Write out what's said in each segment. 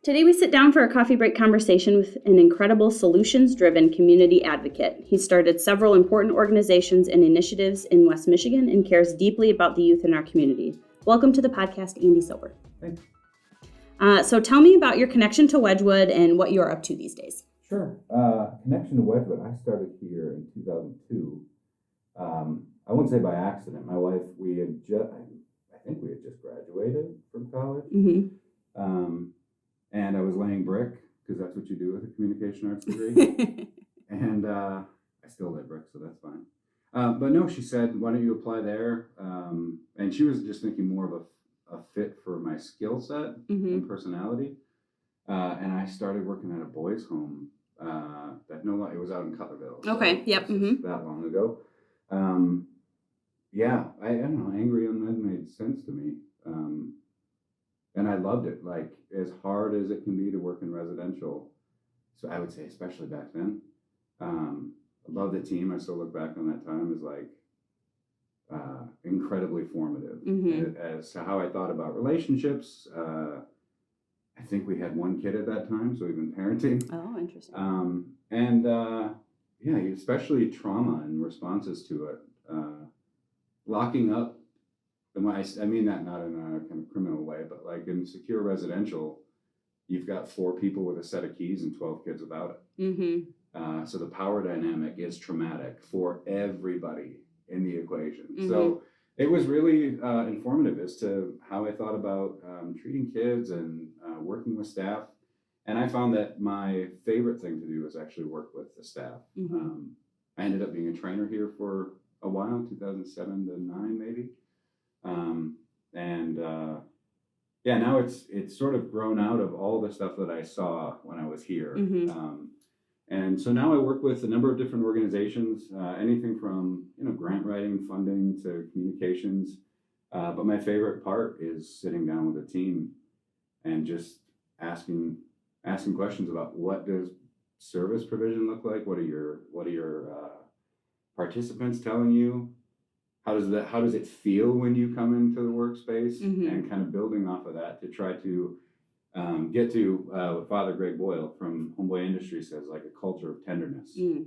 Today we sit down for a coffee break conversation with an incredible solutions-driven community advocate. He started several important organizations and initiatives in West Michigan and cares deeply about the youth in our community. Welcome to the podcast, Andy Soper. Thanks. So tell me about your connection to Wedgwood and what you're up to these days. Sure. Connection to Wedgwood, I started here in 2002. I wouldn't say by accident. My wife, I think we had just graduated from college. Mm-hmm. And I was laying brick, because that's what you do with a communication arts degree. And I still lay brick, so that's fine. But no, she said, why don't you apply there? And she was just thinking more of a fit for my skill set and personality. And I started working at a boys' home it was out in Cutlerville. Okay, yep. That long ago. I don't know, Angry Young Men made sense to me. And I loved it, like as hard as it can be to work in residential. So I would say, especially back then, I love the team. I still look back on that time as like incredibly formative as to how I thought about relationships. I think we had one kid at that time, so we've been parenting. Oh, interesting. Especially trauma and responses to it. Locking up. I mean that not in a kind of criminal way, but like in secure residential, you've got 4 people with a set of keys and 12 kids without it. So the power dynamic is traumatic for everybody in the equation. So it was really informative as to how I thought about treating kids and working with staff. And I found that my favorite thing to do is actually work with the staff. I ended up being a trainer here for a while, 2007 to 9 maybe. Now it's sort of grown out of all the stuff that I saw when I was here. And so now I work with a number of different organizations, anything from grant writing, funding to communications. But my favorite part is sitting down with a team and just asking questions about what does service provision look like? What are your participants telling you? How does it feel when you come into the workspace, and kind of building off of that to try to get to what Father Greg Boyle from Homeboy Industries says, like a culture of tenderness. So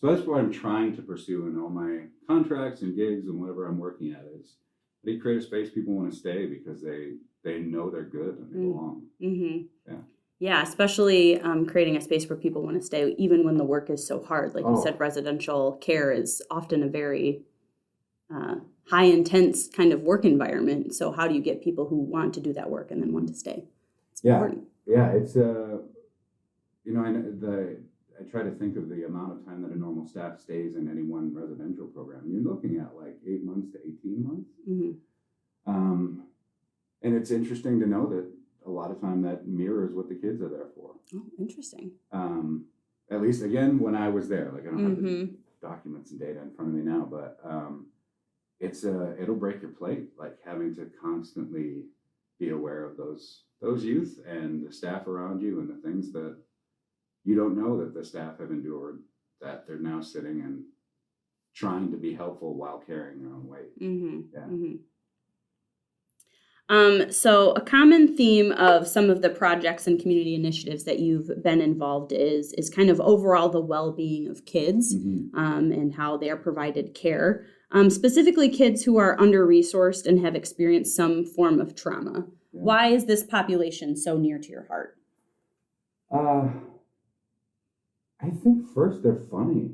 that's what I'm trying to pursue in all my contracts and gigs and whatever I'm working at is they create a space people want to stay because they know they're good and they belong. Yeah, especially creating a space where people want to stay even when the work is so hard. Like you said, residential care is often a very high intense kind of work environment. So how do you get people who want to do that work and then want to stay? It's important. Yeah, it's I try to think of the amount of time that a normal staff stays in any one residential program. You're looking at like 8 months to 18 months. And it's interesting to know that a lot of time that mirrors what the kids are there for. Oh, interesting. At least again when I was there, like I don't have the documents and data in front of me now, but it'll break your plate, like having to constantly be aware of those youth and the staff around you and the things that you don't know that the staff have endured, that they're now sitting and trying to be helpful while carrying their own weight. So a common theme of some of the projects and community initiatives that you've been involved is kind of overall the well-being of kids and how they are provided care. Specifically kids who are under-resourced and have experienced some form of trauma. Yeah. Why is this population so near to your heart? I think first they're funny.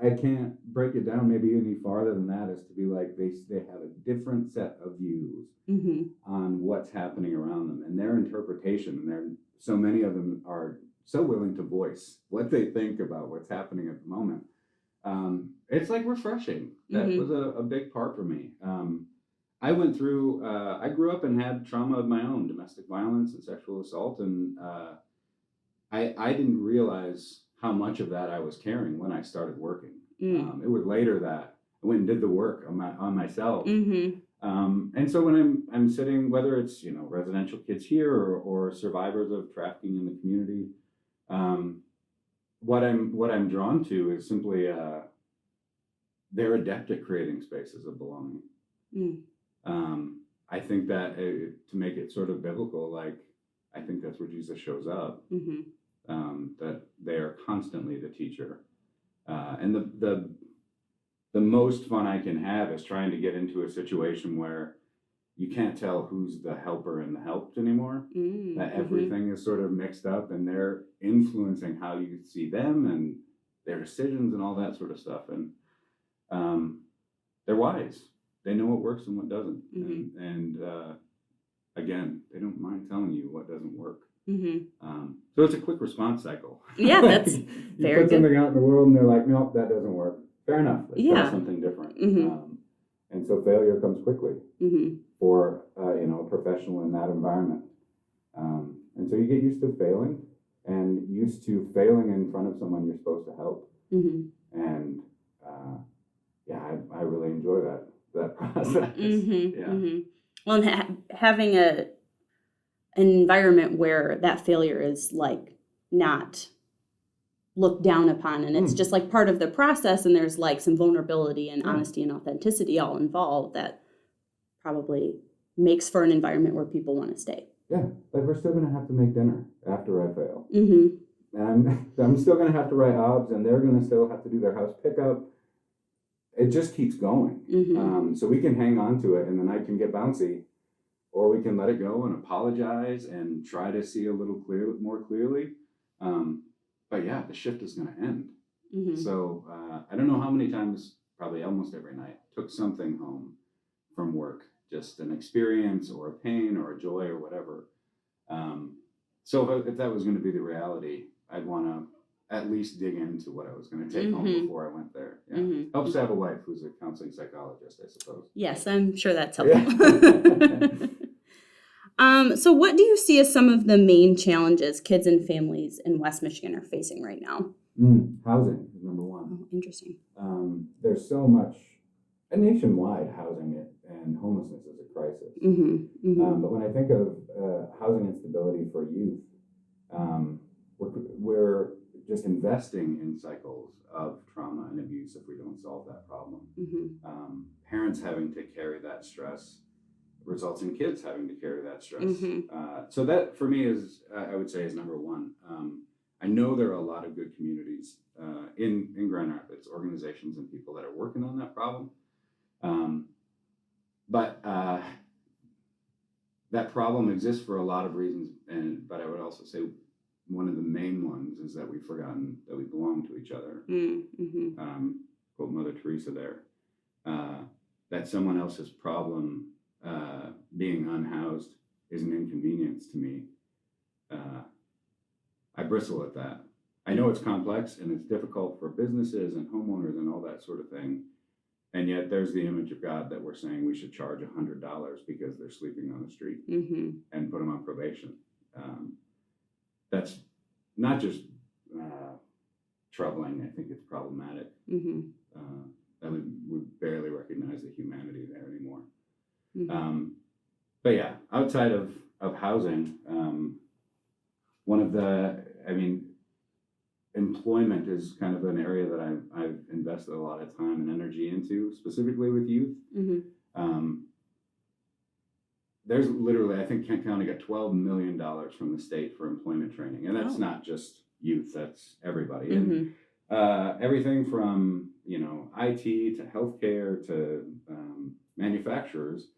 I can't break it down maybe any farther than that as to be like they have a different set of views on what's happening around them and their interpretation. And so many of them are so willing to voice what they think about what's happening at the moment. It's like refreshing. That was a big part for me. I went through, I grew up and had trauma of my own, domestic violence and sexual assault. And I didn't realize how much of that I was carrying when I started working. It was later that I went and did the work on myself. And so when I'm sitting, whether it's residential kids here or survivors of trafficking in the community, what I'm drawn to is simply they're adept at creating spaces of belonging. I think that to make it sort of biblical, like I think that's where Jesus shows up. That they are constantly the teacher, and the most fun I can have is trying to get into a situation where you can't tell who's the helper and the helped anymore. That everything is sort of mixed up, and they're influencing how you see them and their decisions and all that sort of stuff. And they're wise. They know what works and what doesn't. And again, they don't mind telling you what doesn't work. So it's a quick response cycle. Yeah, that's you very put good. something out in the world and they're like, nope, that doesn't work. Fair enough. Let's try something different. And so failure comes quickly for a professional in that environment. And so you get used to failing and used to failing in front of someone you're supposed to help. And I really enjoy that process. Well, and having an environment where that failure is like not looked down upon, and it's just like part of the process, and there's like some vulnerability and honesty and authenticity all involved, that probably makes for an environment where people want to stay. Yeah, like we're still going to have to make dinner after I fail. And I'm still going to have to write obs, and they're going to still have to do their house pickup. It just keeps going. So we can hang on to it, and the night can get bouncy, or we can let it go and apologize and try to see a little more clearly. But yeah, the shift is going to end. So I don't know how many times, probably almost every night, took something home from work, just an experience or a pain or a joy or whatever. So if that was going to be the reality, I'd want to at least dig into what I was going to take home before I went there. Yeah. Helps to have a wife who's a counseling psychologist, I suppose. Yes, I'm sure that's helpful. So what do you see as some of the main challenges kids and families in West Michigan are facing right now? Housing is number one. Oh, interesting. There's so much, nationwide housing and homelessness is a crisis. But when I think of housing instability for youth, we're just investing in cycles of trauma and abuse if we don't solve that problem. Parents having to carry that stress results in kids having to carry that stress. So that for me is, I would say, is number one. I know there are a lot of good communities in Grand Rapids, organizations and people that are working on that problem. But that problem exists for a lot of reasons. But I would also say one of the main ones is that we've forgotten that we belong to each other. Quote Mother Teresa there. That someone else's problem being unhoused is an inconvenience to me. I bristle at that. I know it's complex and it's difficult for businesses and homeowners and all that sort of thing. And yet there's the image of God that we're saying we should charge $100 because they're sleeping on the street and put them on probation. That's not just troubling. I think it's problematic. That we barely recognize the humanity there anymore. But yeah, outside of housing, employment is kind of an area that I've invested a lot of time and energy into, specifically with youth. There's literally, I think Kent County got $12 million from the state for employment training. And that's not just youth, that's everybody. And everything from, IT to healthcare to manufacturers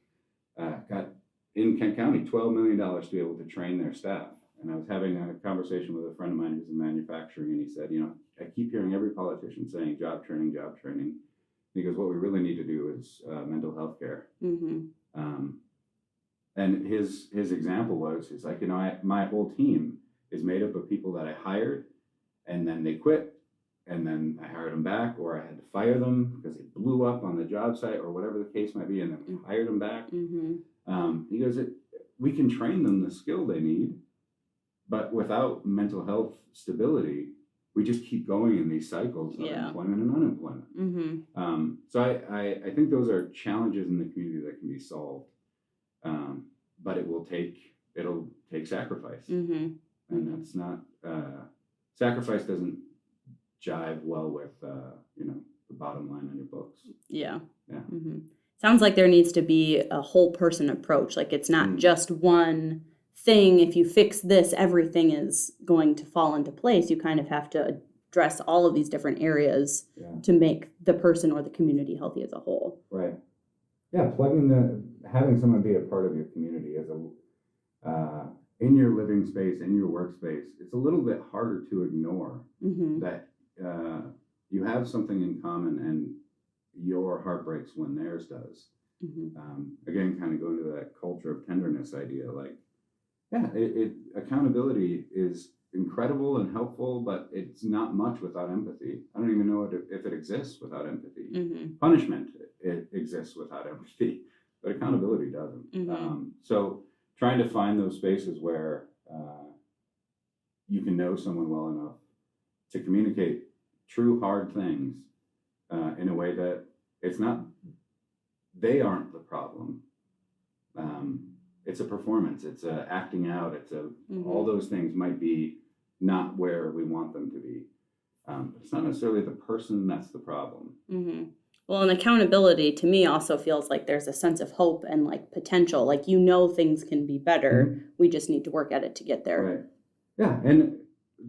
got in Kent County $12 million to be able to train their staff. And I was having a conversation with a friend of mine who's in manufacturing, and he said, I keep hearing every politician saying job training, job training. Because what we really need to do is mental health care. And his example was, he's like, my whole team is made up of people that I hired, and then they quit, and then I hired them back, or I had to fire them because they blew up on the job site, or whatever the case might be, and then hired them back. He goes, we can train them the skill they need, but without mental health stability, we just keep going in these cycles of employment and unemployment. So I think those are challenges in the community that can be solved, but it'll take sacrifice, and that's not sacrifice doesn't jive well with the bottom line on your books. Sounds like there needs to be a whole person approach. Like it's not just one thing. If you fix this, everything is going to fall into place. You kind of have to address all of these different areas to make the person or the community healthy as a whole. Right. Yeah, having someone be a part of your community as in your living space, in your workspace, it's a little bit harder to ignore that you have something in common and your heart breaks when theirs does. Again, kind of going to that culture of tenderness idea, like, accountability is incredible and helpful, but it's not much without empathy. I don't even know if it exists without empathy. Punishment, it exists without empathy, but accountability doesn't. So trying to find those spaces where you can know someone well enough to communicate true hard things in a way that it's not, they aren't the problem. It's a performance, it's a acting out, it's all those things might be not where we want them to be. It's not necessarily the person that's the problem. Well, and accountability to me also feels like there's a sense of hope and like potential, like things can be better. We just need to work at it to get there. Right. Yeah, and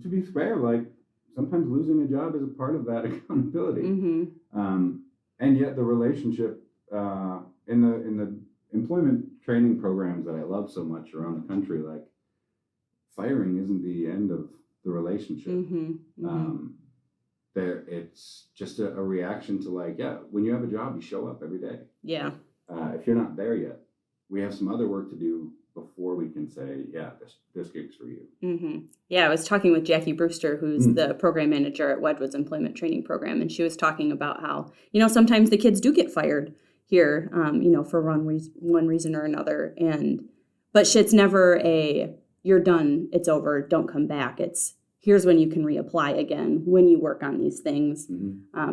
to be fair, like sometimes losing a job is a part of that accountability. And yet the relationship in the employment training programs that I love so much around the country, like firing isn't the end of the relationship. It's just a reaction to like, when you have a job, you show up every day. If you're not there yet, we have some other work to do before we can say, this gig's for you. I was talking with Jackie Brewster, who's the program manager at Wedgewood's employment training program, and she was talking about how, sometimes the kids do get fired here, for one reason or another, but it's never you're done, it's over, don't come back. It's here's when you can reapply again when you work on these things,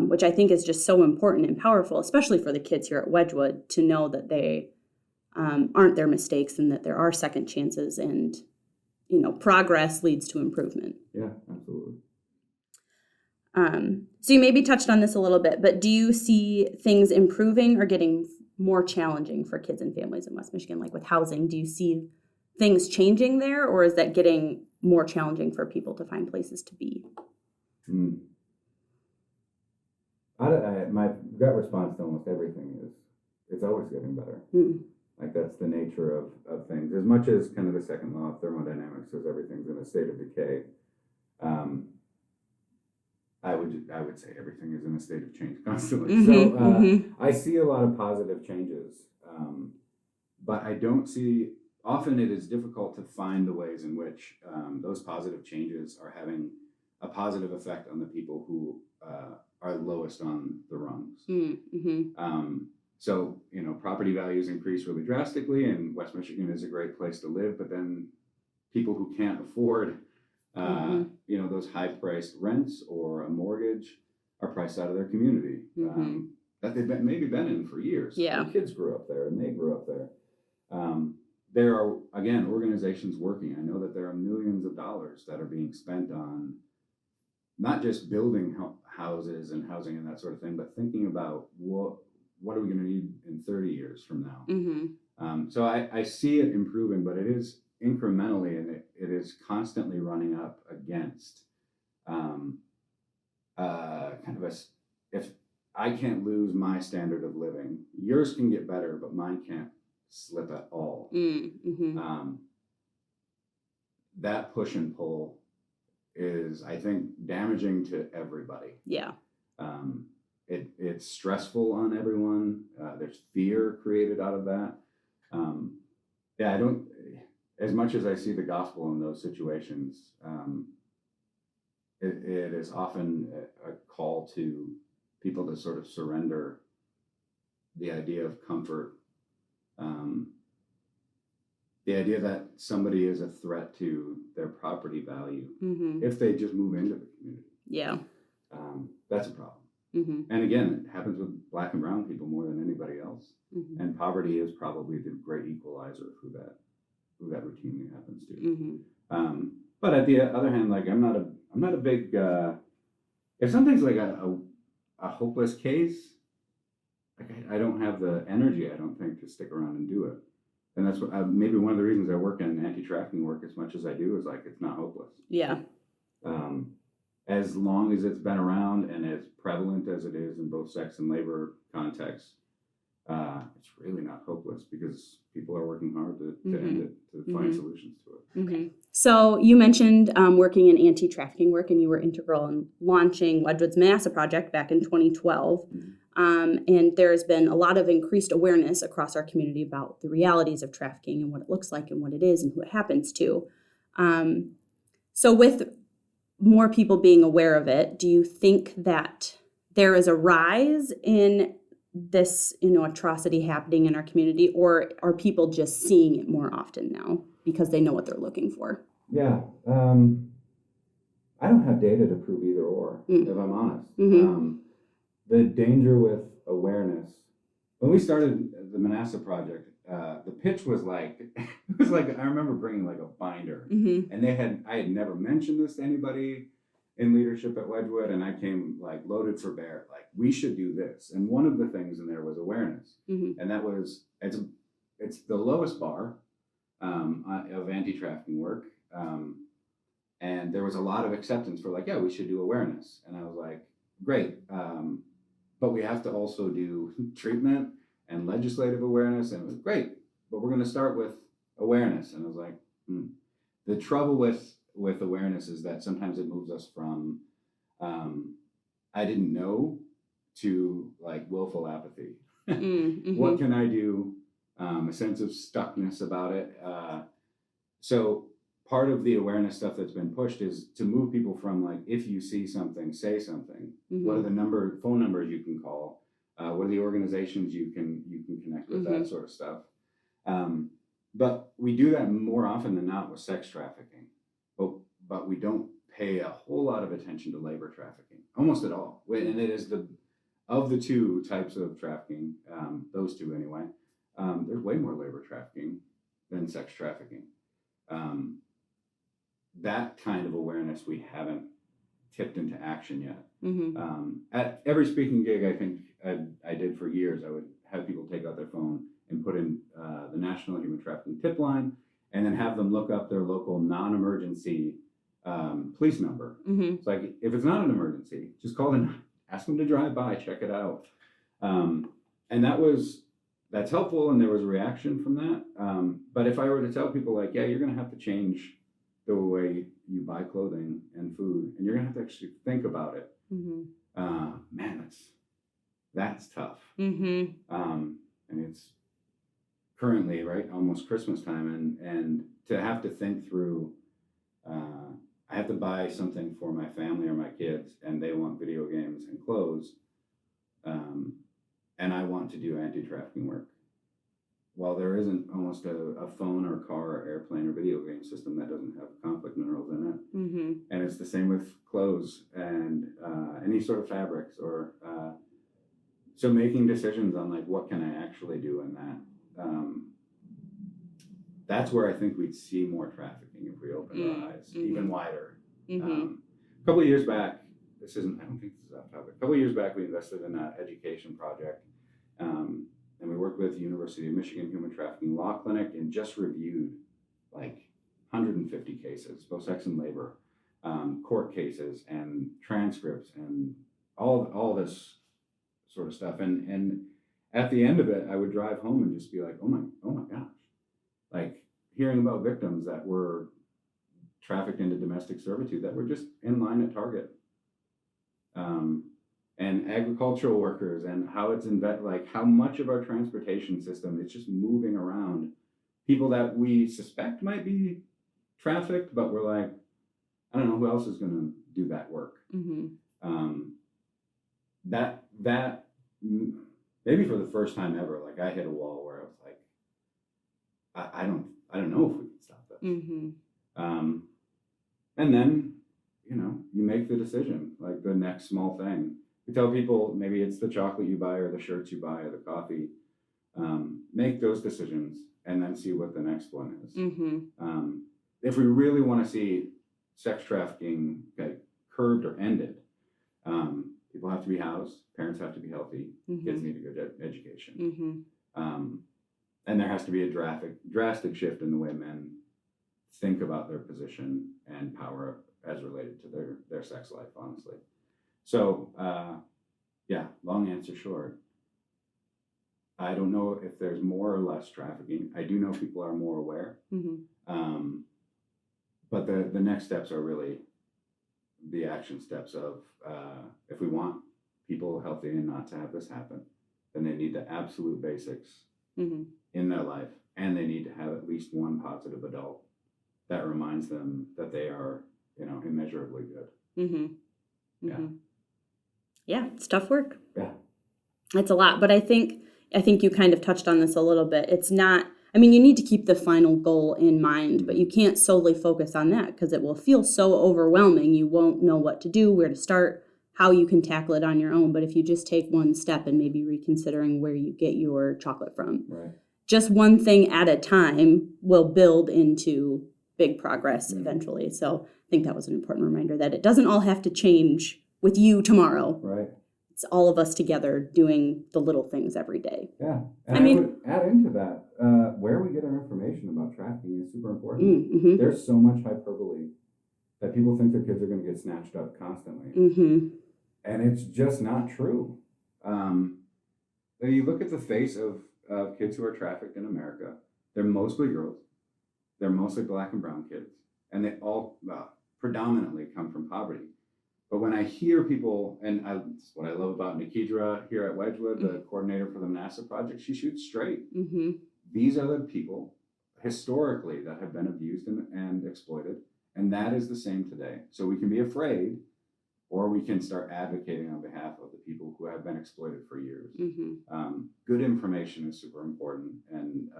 which I think is just so important and powerful, especially for the kids here at Wedgewood, to know that they aren't their mistakes and that there are second chances, and progress leads to improvement. Yeah, absolutely. So you maybe touched on this a little bit, but do you see things improving or getting more challenging for kids and families in West Michigan, like with housing? Do you see things changing there, or is that getting more challenging for people to find places to be? My gut response to almost everything is it's always getting better. Like that's the nature of things. As much as kind of the second law of thermodynamics says everything's in a state of decay, I would say everything is in a state of change constantly. I see a lot of positive changes, but I don't see. Often it is difficult to find the ways in which those positive changes are having a positive effect on the people who are lowest on the rungs. So, property values increase really drastically, and West Michigan is a great place to live, but then people who can't afford, those high-priced rents or a mortgage are priced out of their community that they've maybe been in for years. Their kids grew up there, and they grew up there. There are, again, organizations working. I know that there are millions of dollars that are being spent on not just building houses and housing and that sort of thing, but thinking about what are we going to need in 30 years from now. So I see it improving, but it is incrementally, and it is constantly running up against if I can't lose my standard of living, yours can get better, but mine can't slip at all. That push and pull is, I think, damaging to everybody. It's stressful on everyone. There's fear created out of that. I don't, as much as I see the gospel in those situations, it is often a call to people to sort of surrender the idea of comfort, the idea that somebody is a threat to their property value if they just move into the community. That's a problem. And again, it happens with Black and brown people more than anybody else. And poverty is probably the great equalizer of who that routinely happens to. But at the other hand, like I'm not a big if something's like a hopeless case, I don't have the energy, I don't think, to stick around and do it. And that's what maybe one of the reasons I work in anti-trafficking work as much as I do is like it's not hopeless. Yeah. As long as it's been around and as prevalent as it is in both sex and labor contexts, it's really not hopeless because people are working hard to end it, to find solutions to it. Mm-hmm. So you mentioned working in anti-trafficking work, and you were integral in launching Wedgwood's Manasseh Project back in 2012. And there's been a lot of increased awareness across our community about the realities of trafficking and what it looks like and what it is and who it happens to. So with more people being aware of it, do you think that there is a rise in this, atrocity happening in our community, or are people just seeing it more often now because they know what they're looking for? Yeah. I don't have data to prove either or, if I'm honest. The danger with awareness, when we started the Manasseh Project, the pitch was like, I remember bringing like a binder, and I had never mentioned this to anybody in leadership at Wedgwood, and I came like loaded for bear, like we should do this. And one of the things in there was awareness, and that was, it's the lowest bar of anti-trafficking work. And there was a lot of acceptance for like, yeah, we should do awareness. And I was like, great. But we have to also do treatment and legislative awareness. And it was great, but we're going to start with awareness. And I was like, The trouble with awareness is that sometimes it moves us from, I didn't know, to like willful apathy. What can I do? A sense of stuckness about it. So part of the awareness stuff that's been pushed is to move people from like, if you see something, say something. What are the phone numbers you can call? What are the organizations you can connect with? That sort of stuff. But we do that more often than not with sex trafficking. But we don't pay a whole lot of attention to labor trafficking, almost at all. And it is of the two types of trafficking, those two anyway, there's way more labor trafficking than sex trafficking. That kind of awareness we haven't tipped into action yet. At every speaking gig I think I did for years, I would have people take out their phone and put in the National Human Trafficking Tip Line, and then have them look up their local non-emergency police number. It's like, if it's not an emergency, just call them, ask them to drive by, check it out. And that's helpful, and there was a reaction from that. But if I were to tell people like, yeah, you're going to have to change the way you buy clothing and food, and you're going to have to actually think about it. Man, that's tough. And it's currently, right, almost Christmas time, and to have to think through, I have to buy something for my family or my kids, and they want video games and clothes, and I want to do anti-trafficking work. Well, there isn't almost a phone or car or airplane or video game system that doesn't have conflict minerals in it. And it's the same with clothes and any sort of fabrics, or so making decisions on like, what can I actually do in that? That's where I think we'd see more trafficking if we opened our eyes even wider. A couple of years back, I don't think this is off topic. A couple of years back, we invested in an education project. And we worked with the University of Michigan Human Trafficking Law Clinic and just reviewed like 150 cases, both sex and labor, court cases and transcripts and all this sort of stuff. And at the end of it, I would drive home and just be like, oh my gosh, like hearing about victims that were trafficked into domestic servitude that were just in line at Target. And agricultural workers, and how it's how much of our transportation system is just moving around people that we suspect might be trafficked, but we're like, I don't know who else is going to do that work. That maybe for the first time ever, like I hit a wall where I was like, I don't know if we can stop this. And then, you make the decision, like the next small thing. We tell people maybe it's the chocolate you buy or the shirts you buy or the coffee. Make those decisions and then see what the next one is. If we really want to see sex trafficking curbed or ended, People have to be housed. Parents have to be healthy. Kids need a good education. And there has to be a drastic shift in the way men think about their position and power as related to their sex life, honestly. So, long answer short. I don't know if there's more or less trafficking. I do know people are more aware. But the next steps are really the action steps of if we want people healthy and not to have this happen, then they need the absolute basics in their life, and they need to have at least one positive adult that reminds them that they are, immeasurably good. Yeah, it's tough work. Yeah, it's a lot, but I think you kind of touched on this a little bit. It's not. I mean, you need to keep the final goal in mind, but you can't solely focus on that because it will feel so overwhelming. You won't know what to do, where to start, how you can tackle it on your own. But if you just take one step and maybe reconsidering where you get your chocolate from, just one thing at a time will build into big progress eventually. So I think that was an important reminder that it doesn't all have to change with you tomorrow. Right. It's all of us together doing the little things every day. Yeah. And I would add into that, where we get our information about trafficking is super important. There's so much hyperbole that people think their kids are going to get snatched up constantly. And it's just not true. You look at the face of kids who are trafficked in America, they're mostly girls. They're mostly Black and brown kids. And they all predominantly come from poverty. But when I hear people, and what I love about Nikidra here at Wedgwood, the coordinator for the NASA project, she shoots straight. These are the people historically that have been abused and exploited. And that is the same today. So we can be afraid, or we can start advocating on behalf of the people who have been exploited for years. Good information is super important, and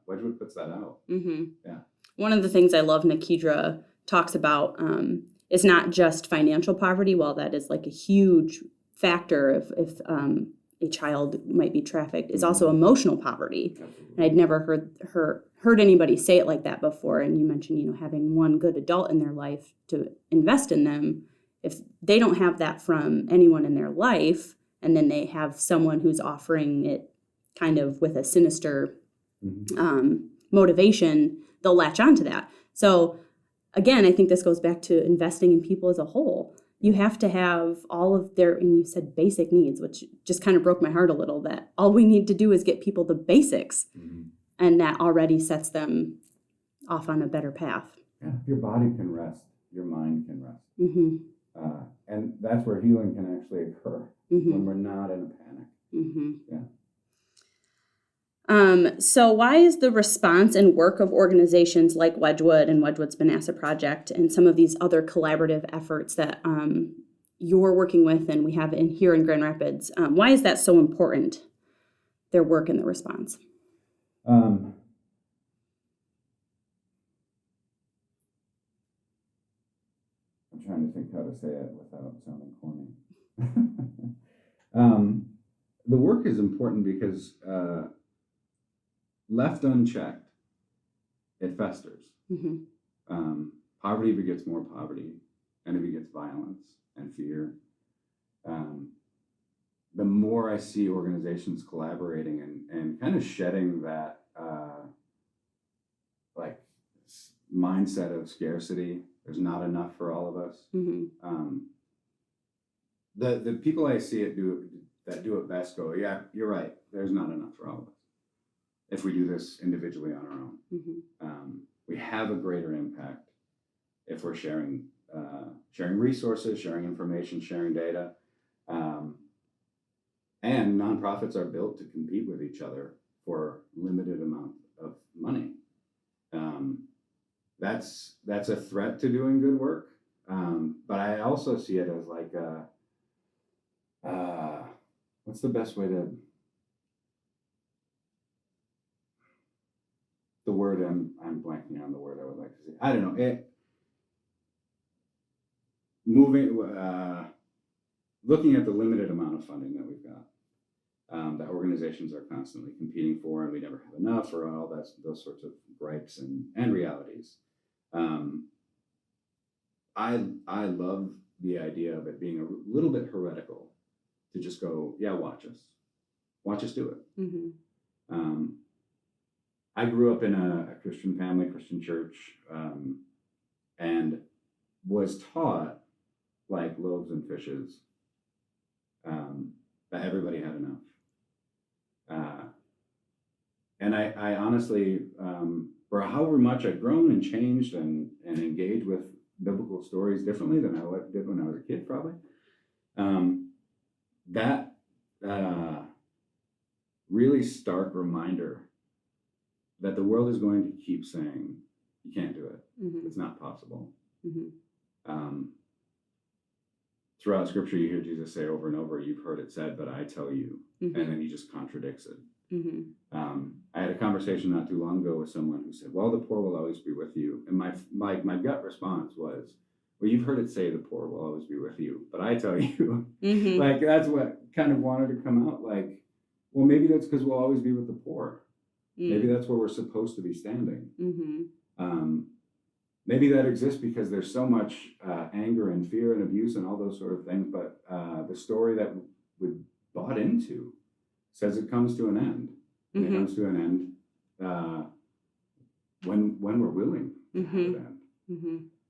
Wedgwood puts that out. Yeah. One of the things I love Nikidra talks about is not just financial poverty, while that is like a huge factor if a child might be trafficked, is also emotional poverty. And I'd never heard anybody say it like that before. And you mentioned, having one good adult in their life to invest in them. If they don't have that from anyone in their life, and then they have someone who's offering it kind of with a sinister motivation, they'll latch onto that. So again, I think this goes back to investing in people as a whole. You have to have all of their, and you said basic needs, which just kind of broke my heart a little, that all we need to do is get people the basics. And that already sets them off on a better path. Yeah, your body can rest, your mind can rest. And that's where healing can actually occur, when we're not in a panic. So why is the response and work of organizations like Wedgwood and Wedgwood's Banassa Project and some of these other collaborative efforts that you're working with and we have here in Grand Rapids, why is that so important, their work and the response? I'm trying to think how to say it without sounding corny. The work is important because left unchecked, it festers. Poverty begets more poverty, and it begets violence and fear. The more I see organizations collaborating and kind of shedding that mindset of scarcity, there's not enough for all of us. The people I see that do it best go, yeah, you're right, there's not enough for all of us. If we do this individually on our own, we have a greater impact if we're sharing resources, sharing information, sharing data. And nonprofits are built to compete with each other for limited amount of money. That's a threat to doing good work. But I also see it as like what's the best way to, the word I'm blanking on the word I would like to say. I don't know. Looking at the limited amount of funding that we've got, that organizations are constantly competing for, and we never have enough, or all those sorts of gripes and realities. I love the idea of it being a little bit heretical to just go, yeah, watch us do it. I grew up in a Christian family, Christian church, and was taught, like loaves and fishes, that everybody had enough. And I honestly, for however much I've grown and changed and engaged with biblical stories differently than I did when I was a kid, probably, that really stark reminder that the world is going to keep saying, you can't do it. It's not possible. Throughout Scripture, you hear Jesus say over and over, you've heard it said, but I tell you. And then he just contradicts it. I had a conversation not too long ago with someone who said, well, the poor will always be with you. And my gut response was, well, you've heard it say the poor will always be with you, but I tell you. Like, that's what kind of wanted to come out. Like, well, maybe that's because we'll always be with the poor. Maybe that's where we're supposed to be standing. Maybe that exists because there's so much anger and fear and abuse and all those sort of things. But the story that we bought into says it comes to an end. And it comes to an end when we're willing to have it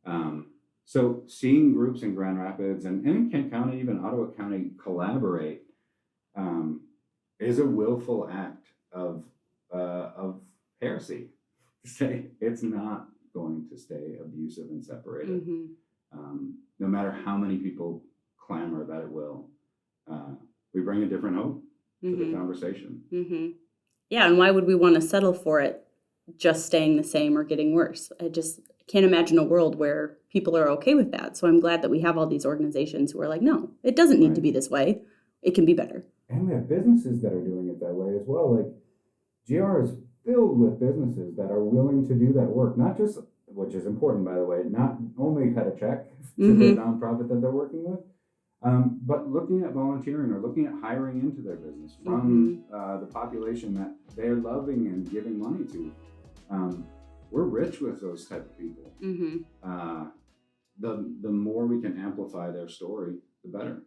end. So seeing groups in Grand Rapids and in Kent County, even Ottawa County, collaborate is a willful act of heresy. To say it's not going to stay abusive and separated, no matter how many people clamor that it will. We bring a different hope to the conversation. Yeah, and why would we want to settle for it just staying the same or getting worse? I just can't imagine a world where people are okay with that. So I'm glad that we have all these organizations who are like, no, it doesn't need to be this way. It can be better. And we have businesses that are doing it that way as well. Like, GR is filled with businesses that are willing to do that work, not just, which is important, by the way, not only cut a check to the nonprofit that they're working with, but looking at volunteering or looking at hiring into their business from the population that they're loving and giving money to. We're rich with those type of people. The more we can amplify their story, the better.